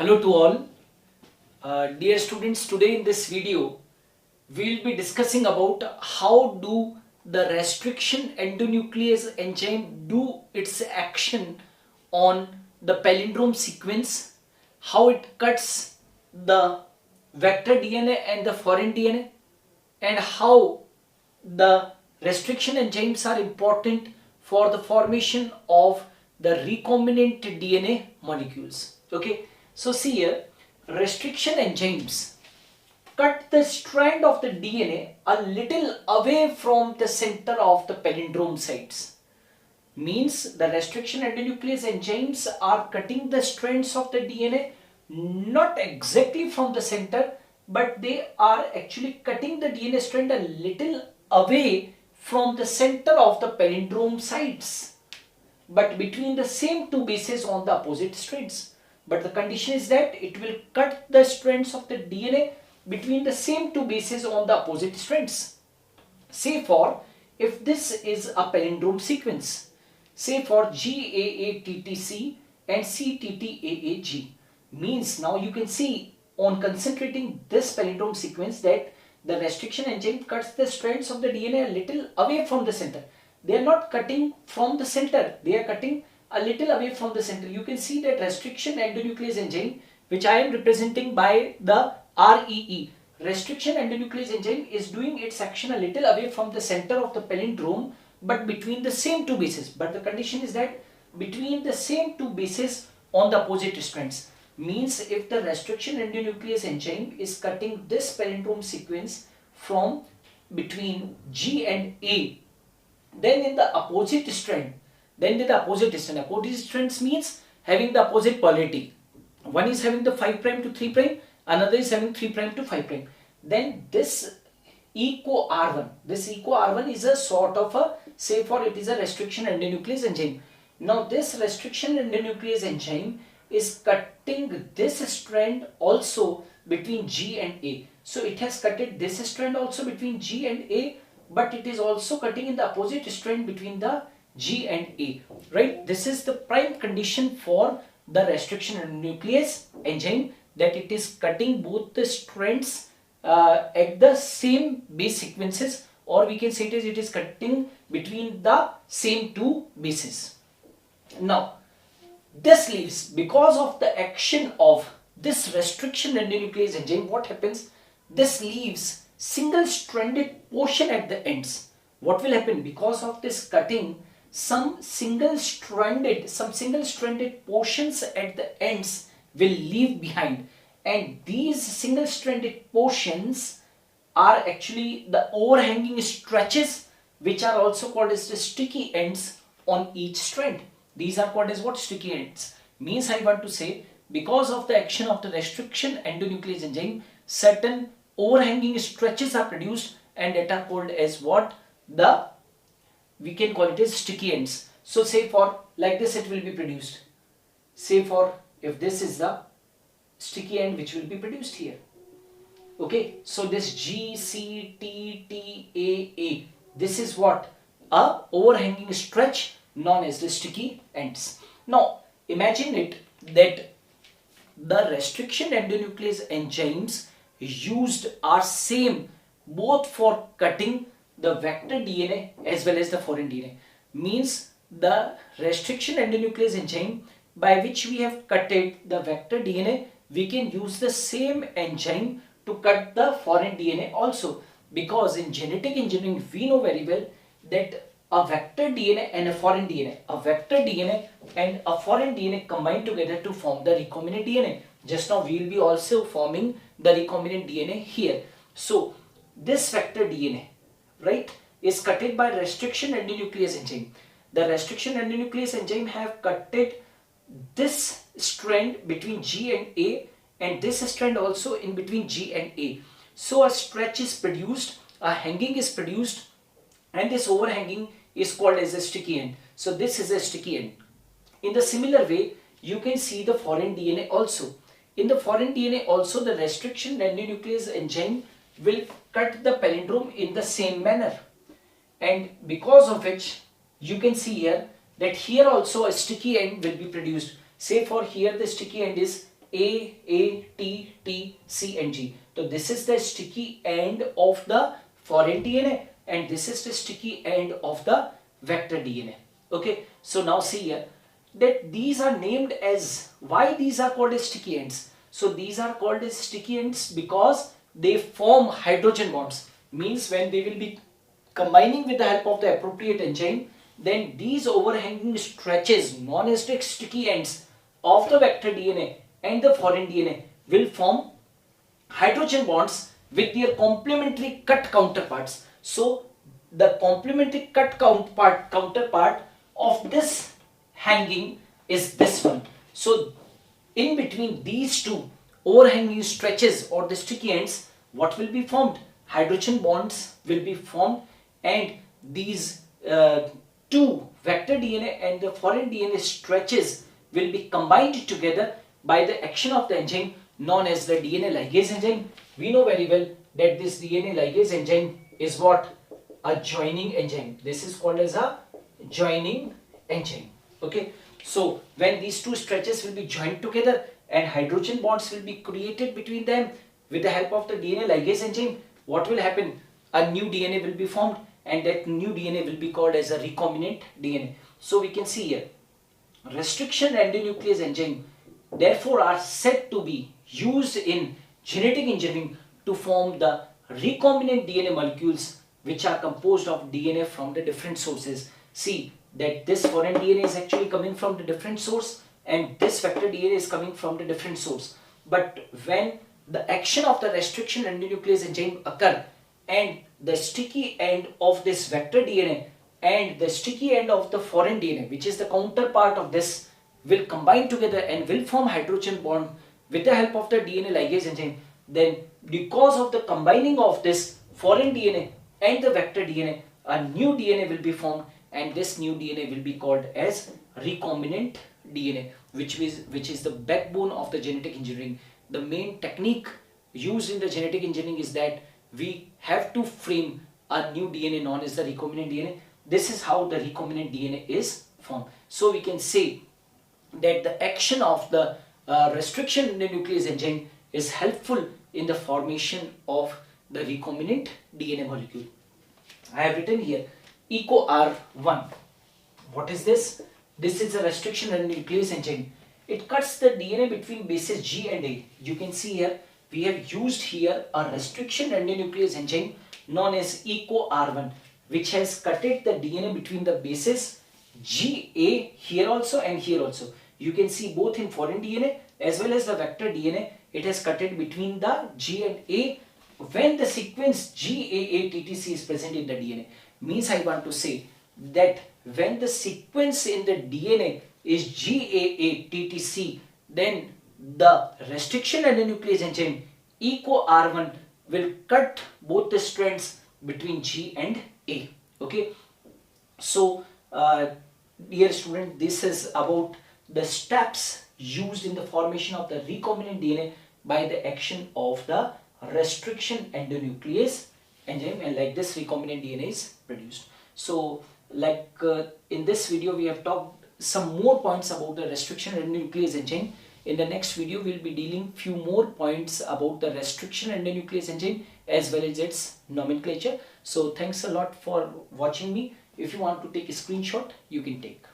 Hello to all. Dear students, today in this video we will be discussing about how do the restriction endonuclease enzyme do its action on the palindrome sequence, how it cuts the vector DNA and the foreign DNA, and how the restriction enzymes are important for the formation of the recombinant DNA molecules. Okay, so see here, restriction enzymes cut the strand of the DNA a little away from the center of the palindrome sites. Means the restriction endonuclease enzymes are cutting the strands of the DNA not exactly from the center, but they are actually cutting the DNA strand a little away from the center of the palindrome sites, but between the same two bases on the opposite strands. But the condition is that it will cut the strands of the DNA between the same two bases on the opposite strands. Say for, if this is a palindrome sequence, say for GAATTC and CTTAAG, means now you can see on concentrating this palindrome sequence that the restriction enzyme cuts the strands of the DNA a little away from the center. They are not cutting from the center, they are cutting a little away from the center. You can see that restriction endonuclease enzyme, which I am representing by the REE, restriction endonuclease enzyme, is doing its action a little away from the center of the palindrome, but between the same two bases. But the condition is that between the same two bases on the opposite strands. Means if the restriction endonuclease enzyme is cutting this palindrome sequence from between G and A, then in the opposite strand, opposite strands means having the opposite polarity. One is having the 5' to 3', another is having 3' to 5'. Then this eco R1 is a sort of a, say for it is a restriction endonuclease enzyme. Now this restriction endonuclease enzyme is cutting this strand also between G and A. So it has cutted this strand also between G and A, but it is also cutting in the opposite strand between the G and A, right? This is the prime condition for the restriction endonuclease enzyme, that it is cutting both the strands at the same base sequences, or we can say it is cutting between the same two bases. Now this leaves, because of the action of this restriction endonuclease enzyme, what happens? This leaves single stranded portion at the ends. What will happen? Because of this cutting, some single stranded portions at the ends will leave behind, and these single stranded portions are actually the overhanging stretches, which are also called as the sticky ends on each strand. These are called as what? Sticky ends. Means I want to say, because of the action of the restriction endonuclease enzyme, certain overhanging stretches are produced, and that are called as what? We can call it as sticky ends. So say for like this it will be produced. Say for if this is the sticky end which will be produced here. Okay, so this GCTTAA, this is what? A overhanging stretch known as the sticky ends. Now imagine it that the restriction endonuclease enzymes used are same both for cutting the vector DNA as well as the foreign DNA. Means the restriction endonuclease enzyme by which we have cutted the vector DNA, we can use the same enzyme to cut the foreign DNA also, because in genetic engineering we know very well that a vector DNA and a foreign DNA, combine together to form the recombinant DNA. Just now we will be also forming the recombinant DNA here. So this vector DNA, right, is cutted by restriction endonuclease enzyme. The restriction endonuclease enzyme have cutted this strand between G and A, and this strand also in between G and A. So a stretch is produced, a hanging is produced, and this overhanging is called as a sticky end. So this is a sticky end. In the similar way, you can see the foreign DNA also. In the foreign DNA also, the restriction endonuclease enzyme will cut the palindrome in the same manner, and because of which you can see here that here also a sticky end will be produced. Say for here the sticky end is A, A, T, T, C and G. So this is the sticky end of the foreign DNA and this is the sticky end of the vector DNA. Okay, so now see here that these are named as, why these are called as sticky ends? So these are called as sticky ends because they form hydrogen bonds. Means when they will be combining with the help of the appropriate enzyme, then these overhanging stretches known as the sticky ends of the vector DNA and the foreign DNA will form hydrogen bonds with their complementary cut counterparts. So the complementary cut counterpart of this hanging is this one. So in between these two overhanging stretches or the sticky ends, what will be formed? Hydrogen bonds will be formed and these two vector DNA and the foreign DNA stretches will be combined together by the action of the enzyme known as the DNA ligase enzyme. We know very well that this DNA ligase enzyme is what? A joining enzyme. This is called as a joining enzyme. Okay, so when these two stretches will be joined together and hydrogen bonds will be created between them with the help of the DNA ligase enzyme, what will happen? A new DNA will be formed and that new DNA will be called as a recombinant DNA. So we can see here restriction endonuclease enzyme therefore are said to be used in genetic engineering to form the recombinant DNA molecules which are composed of DNA from the different sources. See that this foreign DNA is actually coming from the different source and this vector DNA is coming from the different source. But when the action of the restriction endonuclease enzyme occur and the sticky end of this vector DNA and the sticky end of the foreign DNA, which is the counterpart of this, will combine together and will form hydrogen bond with the help of the DNA ligase enzyme, then because of the combining of this foreign DNA and the vector DNA, a new DNA will be formed and this new DNA will be called as recombinant DNA, which is the backbone of the genetic engineering. The main technique used in the genetic engineering is that we have to frame a new DNA known as the recombinant DNA. This is how the recombinant DNA is formed. So we can say that the action of the restriction endonuclease enzyme is helpful in the formation of the recombinant DNA molecule. I have written here EcoR1. What is this? This is a restriction endonuclease enzyme. It cuts the DNA between bases G and A. You can see here we have used here a restriction endonuclease enzyme known as EcoR1, which has cutted the DNA between the bases GA here also and here also. You can see both in foreign DNA as well as the vector DNA, it has cutted between the G and A when the sequence GAATTC is present in the DNA. Means I want to say that when the sequence in the DNA is GAATTC, then the restriction endonuclease enzyme EcoR1 will cut both the strands between G and A. Okay, so dear student, this is about the steps used in the formation of the recombinant DNA by the action of the restriction endonuclease enzyme, and like this recombinant DNA is produced. So like in this video we have talked some more points about the restriction endonuclease enzyme. In the next video we will be dealing few more points about the restriction endonuclease enzyme as well as its nomenclature. So thanks a lot for watching me. If you want to take a screenshot, you can take.